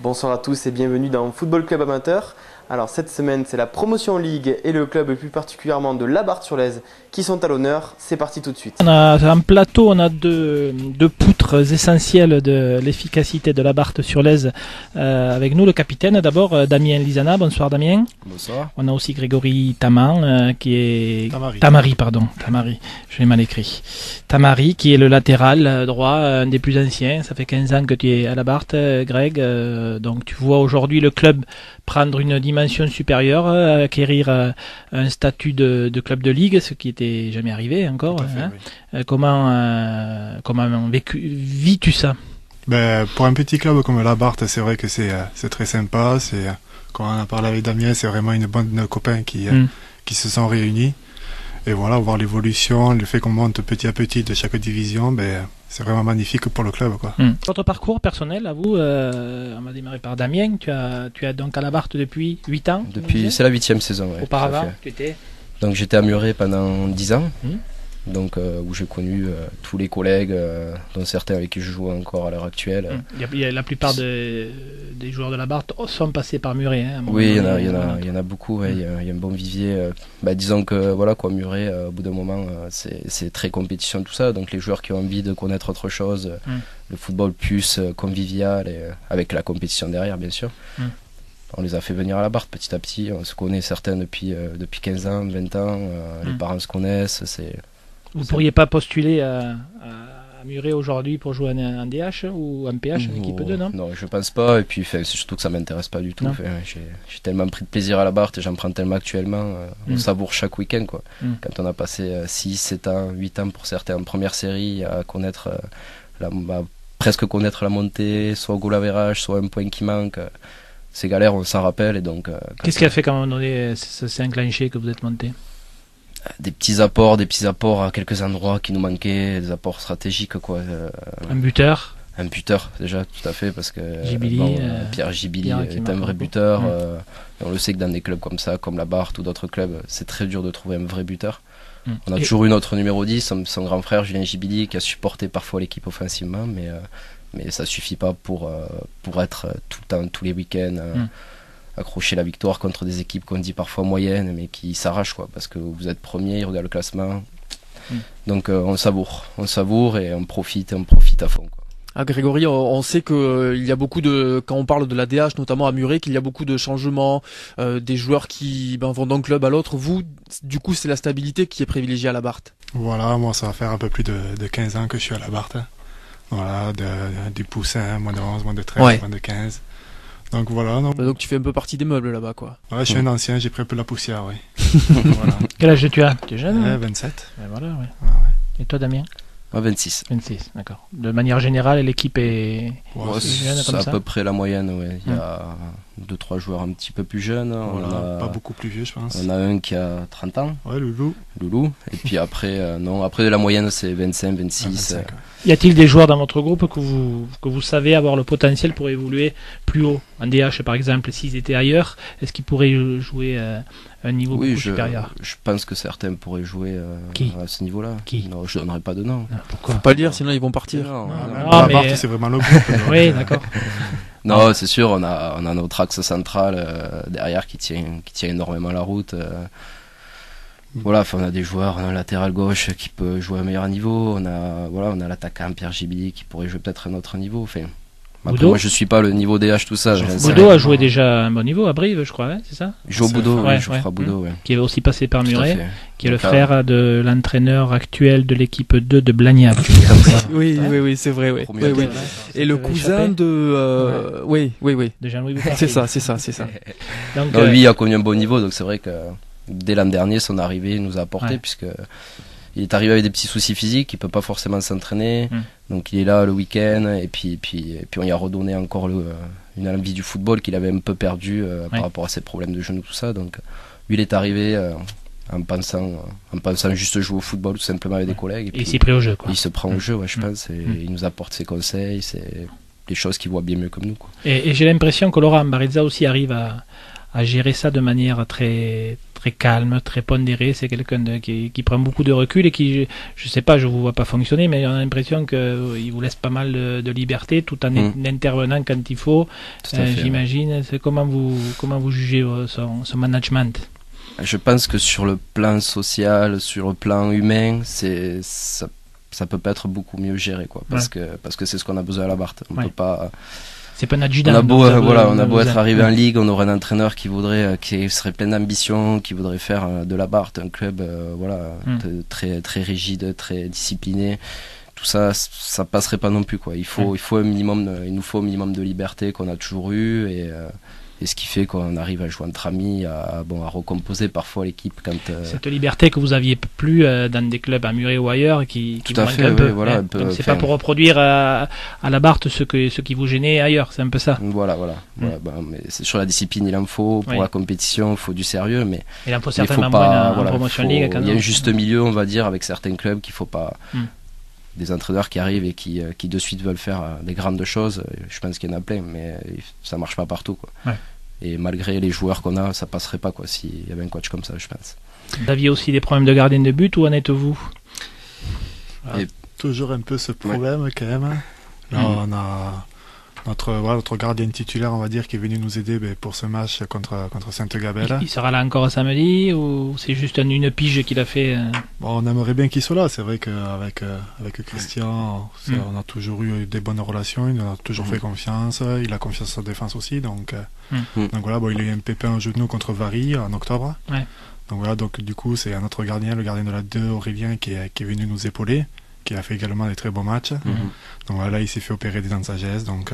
Bonsoir à tous et bienvenue dans Football Club Amateur. Alors cette semaine c'est la promotion Ligue et le club et plus particulièrement de Labarthe-sur-Lèze qui sont à l'honneur. C'est parti tout de suite. On a un plateau, on a deux poutres essentielles de l'efficacité de Labarthe-sur-Lèze avec nous, le capitaine d'abord, Damien Lisana. Bonsoir Damien. Bonsoir. On a aussi Grégory Taman qui est... Tamari, je l'ai mal écrit. Tamari qui est le latéral droit, un des plus anciens. Ça fait 15 ans que tu es à Labarthe, Greg. Donc tu vois aujourd'hui le club prendre une dimension supérieure, acquérir un statut de club de ligue, ce qui était jamais arrivé encore. Fait, hein. oui. Comment vis-tu ça? Pour un petit club comme Labarthe, c'est vrai que c'est très sympa. Quand on a parlé avec Damien, c'est vraiment une bande de copains qui se sont réunis. Et voilà, voir l'évolution, le fait qu'on monte petit à petit de chaque division, c'est vraiment magnifique pour le club, quoi. Votre parcours personnel, à vous, on va démarrer par Damien. Tu as donc à Labarthe depuis 8 ans? C'est la 8e saison. Ouais, auparavant, tu étais? Donc j'étais à Muret pendant 10 ans, donc, où j'ai connu tous les collègues, dont certains avec qui je joue encore à l'heure actuelle. La plupart des joueurs de Labarthe sont passés par Muret. Hein, oui, il y en a beaucoup, ouais, il y a un bon vivier. Disons que voilà, quoi, Muret, au bout d'un moment, c'est très compétition, tout ça. Donc les joueurs qui ont envie de connaître autre chose, le football plus convivial, et, avec la compétition derrière, bien sûr. On les a fait venir à Labarthe petit à petit. On se connaît certains depuis 15 ans, 20 ans. Les parents se connaissent. Vous ne pourriez pas postuler à Muret aujourd'hui pour jouer en DH ou en PH, en équipe 2, non? Non, je pense pas. Et puis c'est surtout que ça m'intéresse pas du tout. J'ai tellement pris de plaisir à Labarthe et j'en prends tellement actuellement. On savoure chaque week-end, quoi. Quand on a passé 6, 7 ans, 8 ans pour certains en première série à connaître presque connaître la montée, soit au goal average, soit un point qui manque. Ces galères, on s'en rappelle. Et donc, qu'est-ce qui a fait qu'à un moment donné, ça s'est enclenché, que vous êtes monté? Des petits apports à quelques endroits qui nous manquaient, des apports stratégiques, quoi. Un buteur déjà, tout à fait, parce que Pierre Gibili est un vrai buteur. Et on le sait que dans des clubs comme ça, comme Labarthe ou d'autres clubs, c'est très dur de trouver un vrai buteur. On a toujours eu notre numéro 10, son grand frère Julien Gibili, qui a supporté parfois l'équipe offensivement, mais ça suffit pas pour être tout le temps, tous les week-ends, accrocher la victoire contre des équipes qu'on dit parfois moyennes, mais qui s'arrachent, quoi, parce que vous êtes premier, ils regardent le classement. Donc on savoure et on profite à fond, quoi. Ah, Grégory, on sait qu'il y a beaucoup quand on parle de la DH, notamment à Muret, qu'il y a beaucoup de changements, des joueurs qui vont d'un club à l'autre. Vous, du coup, c'est la stabilité qui est privilégiée à Labarthe. Voilà, moi ça va faire un peu plus de 15 ans que je suis à Labarthe. Voilà, du poussin, moins de 11, moins de 13, moins de 15. Donc voilà. Donc tu fais un peu partie des meubles là-bas, quoi. Ouais, je suis un ancien, j'ai pris un peu la poussière, oui. Voilà. Quel âge tu as? Tu es jeune? 27. Et voilà, ouais. Ah, ouais. Et toi, Damien? 26. 26, d'accord. De manière générale, l'équipe est jeune c'est comme à ça? peu près la moyenne, ouais. Il y a 2-3 joueurs un petit peu plus jeunes. Voilà, pas beaucoup plus vieux, je pense. On a un qui a 30 ans. Ouais, Loulou. Et puis après, après la moyenne, c'est 25, 26. 25, ouais. Y a-t-il des joueurs dans votre groupe que vous savez avoir le potentiel pour évoluer plus haut? En DH, par exemple, s'ils étaient ailleurs, est-ce qu'ils pourraient jouer un niveau beaucoup supérieur? Je pense que certains pourraient jouer à ce niveau-là. Non, je donnerai pas de nom. Pourquoi? Faut pas le dire, sinon ils vont partir. Labarthe, c'est vraiment le groupe. Oui, d'accord. Non, c'est sûr, on a notre axe central derrière qui tient énormément la route. Voilà, on a des joueurs, on a un latéral gauche qui peut jouer à un meilleur niveau, on a l'attaquant Pierre Gibili qui pourrait jouer peut-être à un autre niveau. Après, moi je suis pas le niveau DH, tout ça. Boudot a joué déjà à un bon niveau à Brive, je crois, hein, c'est ça? Il joue au Boudot, Boudot, ouais. Qui est aussi passé par Muret, qui est le frère de l'entraîneur actuel de l'équipe 2 de Blagnac. Oui, c'est vrai, oui. Et le cousin de... oui. De Jean-Louis Boucard. C'est ça. Donc, lui a connu un bon niveau, donc c'est vrai que dès l'an dernier, son arrivée nous a apporté, puisque il est arrivé avec des petits soucis physiques, il peut pas forcément s'entraîner, donc il est là le week-end, et puis on y a redonné encore une envie du football qu'il avait un peu perdu par rapport à ses problèmes de genoux, tout ça. Donc lui, il est arrivé en pensant juste jouer au football tout simplement avec des collègues. Et il s'est pris au jeu, quoi. Il se prend au jeu, je pense, et il nous apporte ses conseils, des choses qu'il voit bien mieux comme nous, quoi. Et j'ai l'impression que Laurent Barizza aussi arrive à gérer ça de manière très, très calme, très pondéré. C'est quelqu'un qui prend beaucoup de recul et qui, je sais pas, je vous vois pas fonctionner, mais on a l'impression qu'il vous laisse pas mal de liberté tout en intervenant quand il faut. J'imagine. C'est comment vous jugez son management? Je pense que sur le plan social, sur le plan humain, ça peut pas être beaucoup mieux géré, quoi, parce que c'est ce qu'on a besoin à la Barthe. On peut pas. C'est pas un adjudant. On a beau être arrivé en Ligue, on aurait un entraîneur qui serait plein d'ambition, qui voudrait faire de la Barthe un club, très très rigide, très discipliné. Tout ça, ça passerait pas non plus, quoi. Il nous faut un minimum de liberté qu'on a toujours eu et ce qui fait qu'on arrive à jouer entre amis, à recomposer parfois l'équipe quand. Cette liberté que vous aviez plus dans des clubs à Muret ou ailleurs, qui tout à fait, un peu. Voilà, donc c'est pas pour reproduire à la Barthe ce qui vous gênait ailleurs, c'est un peu ça. Voilà. Mais c'est sur la discipline, il en faut pour la compétition, il faut du sérieux, mais il en faut certainement moins en promotion Ligue. Il y a un juste milieu, on va dire, avec certains clubs qu'il faut pas. Des entraîneurs qui arrivent et qui de suite veulent faire des grandes choses, je pense qu'il y en a plein, mais ça marche pas partout, quoi. Et malgré les joueurs qu'on a, ça passerait pas, quoi, s'il y avait un coach comme ça, je pense. Vous aviez aussi des problèmes de gardien de but, où en êtes-vous? Toujours un peu ce problème quand même. Là, on a notre gardien titulaire, on va dire, qui est venu nous aider pour ce match contre Sainte-Gabelle. Il sera là encore samedi, ou c'est juste une pige qu'il a fait? On aimerait bien qu'il soit là. C'est vrai qu'avec Christian, on a toujours eu des bonnes relations, il nous a toujours fait confiance, il a confiance en défense aussi, donc voilà, il a eu un pépin au genou contre Varilhes en octobre. Donc voilà, du coup c'est un autre gardien, le gardien de la 2, Aurélien, qui est venu nous épauler, qui a fait également des très beaux matchs. Donc voilà, il s'est fait opérer des dents de sagesse. Donc,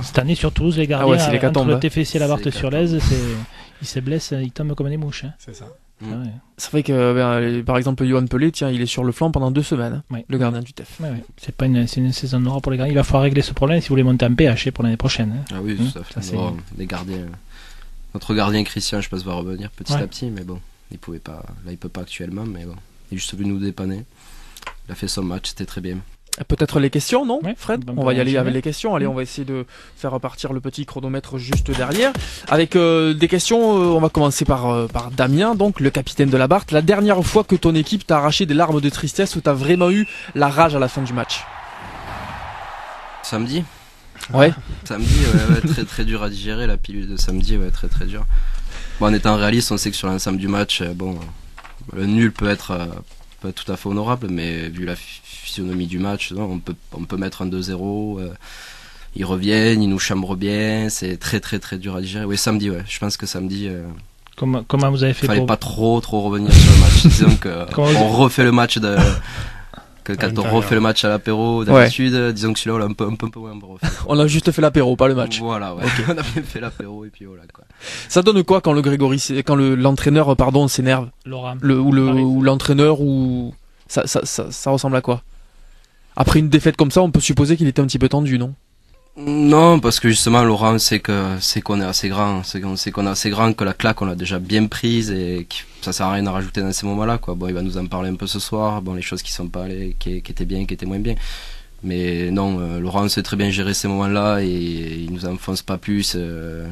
cette année sur Toulouse, les gardiens, entre le TFC et la Barthe-sur-Lèze, ils se blessent, ils tombent comme des mouches. C'est ça. C'est vrai que par exemple Johan Pelé, il est sur le flanc pendant 2 semaines, le gardien du TEF. C'est une saison noire pour les gardiens. Il va falloir régler ce problème si vous voulez monter en PH pour l'année prochaine. Ah oui, tout à fait. Les gardiens. Notre gardien Christian, je pense, va revenir petit à petit, mais bon, il pouvait pas. Là, il peut pas actuellement, mais bon, il est juste venu nous dépanner. Il a fait son match, c'était très bien. Peut-être les questions, non, Fred? On va y aller avec les questions. Allez, on va essayer de faire repartir le petit chronomètre juste derrière. Avec des questions, on va commencer par Damien, donc le capitaine de la Barthe. La dernière fois que ton équipe t'a arraché des larmes de tristesse, ou t'as vraiment eu la rage à la fin du match? Samedi. Samedi, très très dur à digérer, la pilule de samedi, très très dur. Bon, en étant réaliste, on sait que sur l'ensemble du match, le nul peut être tout à fait honorable, mais vu la physionomie du match, on peut mettre un 2-0, ils reviennent, ils nous chambrent bien, c'est très très très dur à digérer. Oui, samedi, je pense que samedi. Comment vous avez fait? Fallait pas trop revenir sur le match. Disons que on refait le match quand on refait le match à l'apéro d'habitude, disons que celui-là on l'a un peu moins refait. On a juste fait l'apéro, pas le match. Voilà, okay. On a fait l'apéro et puis voilà, quoi. Ça donne quoi quand l'entraîneur s'énerve? Ou l'entraîneur, ou ça ressemble à quoi? Après une défaite comme ça, on peut supposer qu'il était un petit peu tendu, non? Non, parce que justement Laurent sait qu'on est assez grand, que la claque on l'a déjà bien prise et que ça sert à rien à rajouter dans ces moments-là, quoi. Bon, il va nous en parler un peu ce soir, les choses qui sont pas allées, qui étaient bien, qui étaient moins bien. Mais non, Laurent sait très bien gérer ces moments-là et il nous enfonce pas plus.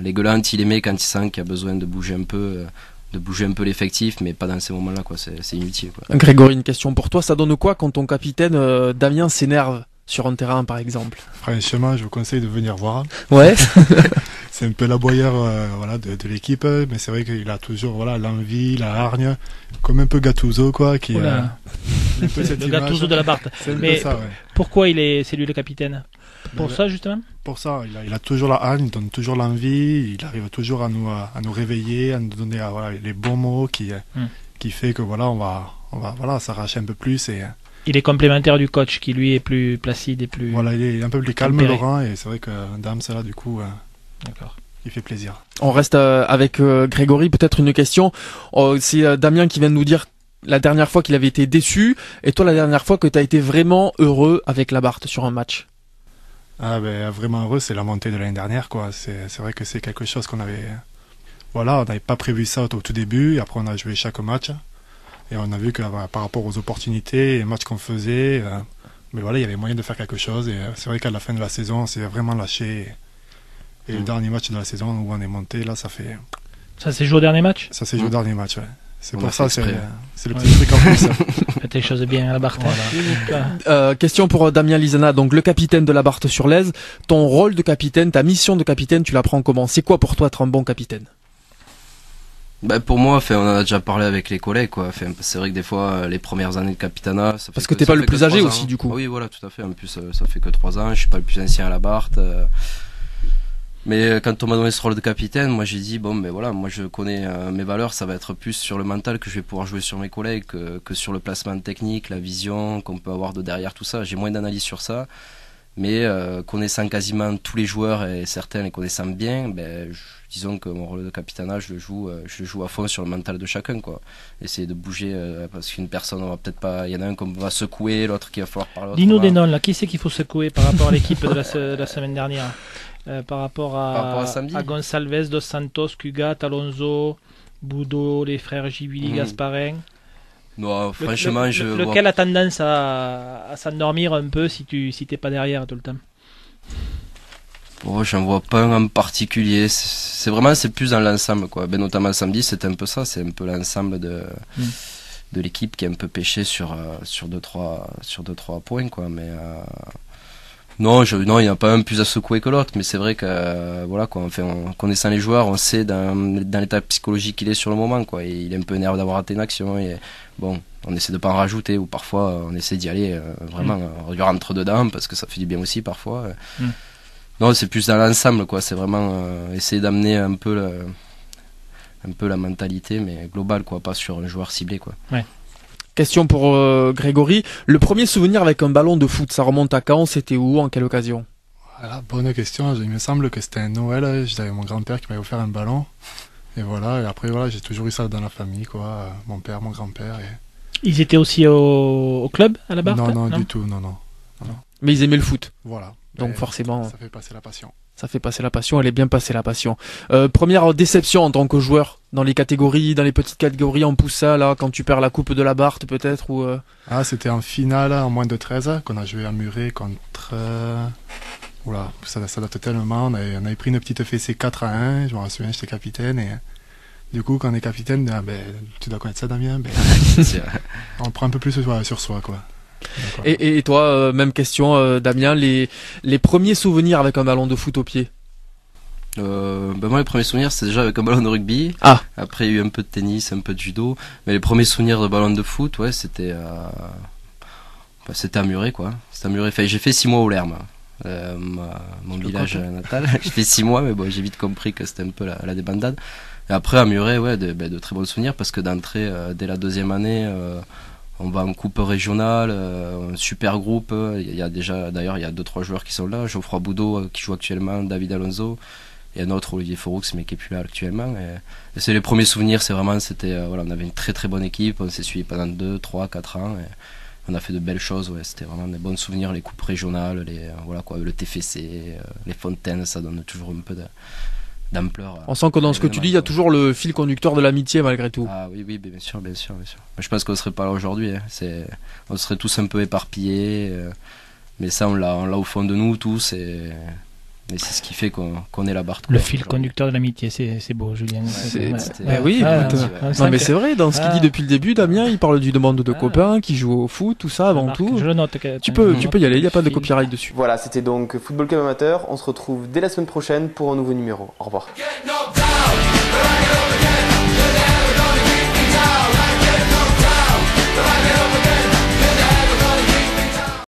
Les gueulantes, il les met quand il sent qu'il y a besoin de bouger un peu l'effectif, mais pas dans ces moments-là, quoi. C'est inutile, quoi. Grégory, une question pour toi. Ça donne quoi quand ton capitaine Damien s'énerve sur un terrain, par exemple? Franchement, je vous conseille de venir voir. C'est un peu la boyeur de l'équipe, mais c'est vrai qu'il a toujours l'envie, la hargne, comme un peu Gattuso, quoi, qui un peu le Gattuso de la Barthe. Mais ça, pourquoi c'est lui le capitaine? Pour ça, justement? Pour ça, il a toujours la hargne, il donne toujours l'envie, il arrive toujours à nous réveiller, à nous donner les bons mots qui fait que on va s'arracher un peu plus et il est complémentaire du coach qui lui est plus placide et plus. Voilà, il est un peu plus calme, Laurent, et c'est vrai que Dame, ça là, du coup, il fait plaisir. On reste avec Grégory, peut-être une question. C'est Damien qui vient de nous dire la dernière fois qu'il avait été déçu, et toi la dernière fois que tu as été vraiment heureux avec la Barthe sur un match. Vraiment heureux, c'est la montée de l'année dernière, quoi. C'est vrai que c'est quelque chose qu'on avait. On n'avait pas prévu ça au tout début, et après on a joué chaque match. Et on a vu que par rapport aux opportunités et les matchs qu'on faisait, il y avait moyen de faire quelque chose. Et c'est vrai qu'à la fin de la saison, on s'est vraiment lâché. Et le dernier match de la saison où on est monté, là, ça fait Ça s'est joué au dernier match? Ça s'est joué au dernier match, ouais. C'est pour ça, c'est le petit truc en plus. Faites les choses bien à la Barthe. Voilà. Question pour Damien Lisana, donc le capitaine de la Barthe sur l'Aise. Ton rôle de capitaine, ta mission de capitaine, tu la prends comment? C'est quoi pour toi être un bon capitaine? Pour moi, on en a déjà parlé avec les collègues, quoi. C'est vrai que des fois, les premières années de capitanat, parce que t'es pas le plus âgé aussi, du coup. Oui, voilà, tout à fait. En plus, ça fait que 3 ans. Je suis pas le plus ancien à la Barthe. Mais quand on m'a donné ce rôle de capitaine, moi j'ai dit voilà, moi je connais mes valeurs, ça va être plus sur le mental que je vais pouvoir jouer sur mes collègues que sur le placement technique, la vision qu'on peut avoir de derrière tout ça. J'ai moins d'analyse sur ça, mais connaissant quasiment tous les joueurs et certains les connaissant bien, disons que mon rôle de capitanat, je le joue à fond sur le mental de chacun, quoi. Essayer de bouger parce qu'une personne, on va peut-être pas, il y en a un qu'on va secouer, l'autre qui va falloir parler. Dis-nous des noms là, qui c'est qu'il faut secouer par rapport à l'équipe de la semaine dernière? Par rapport à Gonçalves, Dos Santos, Cugat, Alonso, Boudot, les frères Gibili, Gasparin. Non, franchement, lequel a tendance à s'endormir un peu si t'es pas derrière tout le temps? J'en vois pas un en particulier. C'est plus dans l'ensemble, quoi. Notamment samedi, c'était un peu ça. C'est un peu l'ensemble de l'équipe qui est un peu pêché sur 2-3 points, quoi. Mais non, il n'y a pas un plus à secouer que l'autre, mais c'est vrai que voilà, quoi, en connaissant les joueurs, on sait dans l'état psychologique qu'il est sur le moment, quoi. Et il est un peu énervé d'avoir raté une action et on essaie de pas en rajouter, ou parfois on essaie d'y aller vraiment on lui rentre dedans parce que ça fait du bien aussi parfois. Non, c'est plus dans l'ensemble, quoi. C'est vraiment essayer d'amener un peu la mentalité, mais globale, quoi, pas sur un joueur ciblé, quoi. Ouais. Question pour Grégory. Le premier souvenir avec un ballon de foot, ça remonte à quand? C'était où? En quelle occasion? Voilà, bonne question. Il me semble que c'était un Noël. J'avais mon grand-père qui m'avait offert un ballon. Et voilà. Et après, voilà, j'ai toujours eu ça dans la famille, quoi. Mon père, mon grand-père. Ils étaient aussi au club à la Barthe? Non, du tout. Non. Mais ils aimaient le foot. Voilà. Donc forcément. Ça fait passer la passion. Ça fait passer la passion, elle est bien passée la passion. Première déception en tant que joueur dans les petites catégories en poussa, là, quand tu perds la coupe de la Barthe peut-être ou c'était en finale en moins de 13 qu'on a joué à Muret contre... Oula, ça date tellement. On avait pris une petite fessée 4-1, je me souviens, j'étais capitaine et du coup quand on est capitaine, tu dois connaître ça, Damien, on prend un peu plus sur soi, quoi. Et toi, même question, Damien, les premiers souvenirs avec un ballon de foot au pied? Moi, les premiers souvenirs, c'est déjà avec un ballon de rugby. Après, il y a eu un peu de tennis, un peu de judo. Mais les premiers souvenirs de ballon de foot, ouais, c'était à Muret, quoi. C'était à Muret. Enfin, j'ai fait 6 mois au Lerme, mon village natal. J'ai fait 6 mois, mais j'ai vite compris que c'était un peu la débandade. Et après, à Muret, ouais, de très bons souvenirs parce que d'entrée, dès la 2e année, on va en coupe régionale, un super groupe. Il y a déjà, d'ailleurs, il y a 2-3 joueurs qui sont là. Geoffroy Boudot qui joue actuellement, David Alonso, et un autre, Olivier Foroux, mais qui est plus là actuellement. Et c'est les premiers souvenirs. On avait une très très bonne équipe. On s'est suivi pendant 2, 3, 4 ans. Et on a fait de belles choses. Ouais, c'était vraiment des bons souvenirs. Les coupes régionales, le TFC, les fontaines, ça donne toujours un peu d'ampleur. On sent que dans ce que tu dis, il y a toujours le fil conducteur de l'amitié malgré tout. Ah oui, bien sûr. Je pense qu'on serait pas là aujourd'hui. On serait tous un peu éparpillés, mais ça, on l'a au fond de nous tous, et c'est ce qui fait qu'on est la Barthe. Le fil conducteur de l'amitié, c'est beau, Julien. Mais c'est vrai, dans ce qu'il dit depuis le début, Damien, il parle du demande de copains qui jouent au foot, tout ça avant tout. Je le note. Tu peux y aller, il n'y a pas de copyright dessus. Voilà, c'était donc Football Club Amateur. On se retrouve dès la semaine prochaine pour un nouveau numéro. Au revoir.